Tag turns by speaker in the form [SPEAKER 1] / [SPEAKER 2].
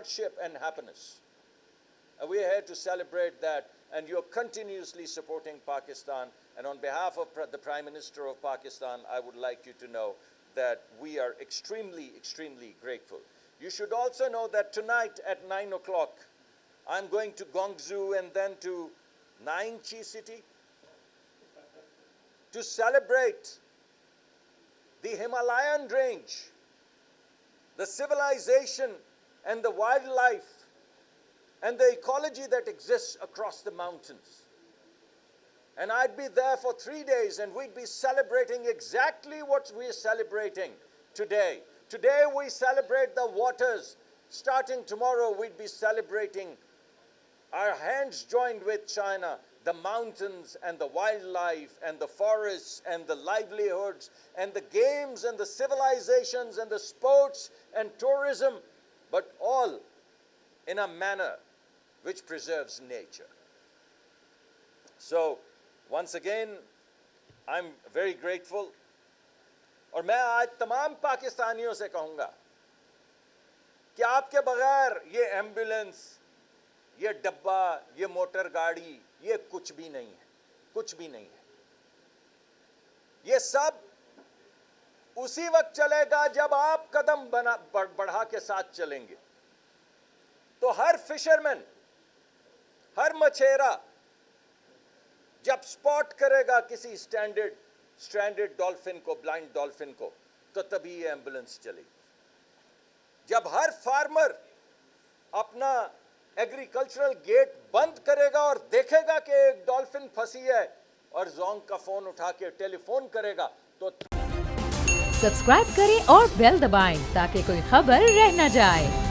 [SPEAKER 1] hardship and happiness. And we are here to celebrate that, and you're continuously supporting Pakistan. And on behalf of the Prime Minister of Pakistan, I would like you to know that we are extremely, extremely grateful. You should also know that tonight at 9 o'clock, I'm going to Gongzu and then to Naingchi city to celebrate the Himalayan range, the civilization and the wildlife and the ecology that exists across the mountains. And I'd be there for 3 days and we'd be celebrating exactly what we're celebrating today. Today we celebrate the waters. Starting tomorrow, we'd be celebrating our hands joined with China, the mountains and the wildlife and the forests and the livelihoods and the games and the civilizations and the sports and tourism, but all in a manner which preserves nature. So, once again, I'm very grateful. और मैं आज तमाम पाकिस्तानियों से कहूँगा कि आपके बगैर ये एम्बुलेंस, ये डब्बा, ये मोटर गाड़ी, ये कुछ भी नहीं है, कुछ भी नहीं है। ये सब उसी वक्त चलेगा जब आप कदम बढ़ा के साथ चलेंगे। तो हर फिशरमैन, हर मछेरा जब स्पॉट करेगा किसी स्ट्रैंडेड डॉल्फिन को, ब्लाइंड डॉल्फिन को, तो तभी ये एम्बुलेंस चलेगी। जब हर फार्मर अपना एग्रीकल्चरल गेट बंद करेगा और देखेगा कि एक डॉल्फिन फंसी है और जोंग का फोन उठा के टेलीफोन करेगा, तो
[SPEAKER 2] सब्सक्राइब करें और बेल दबाएं ताकि कोई खबर रह न जाए।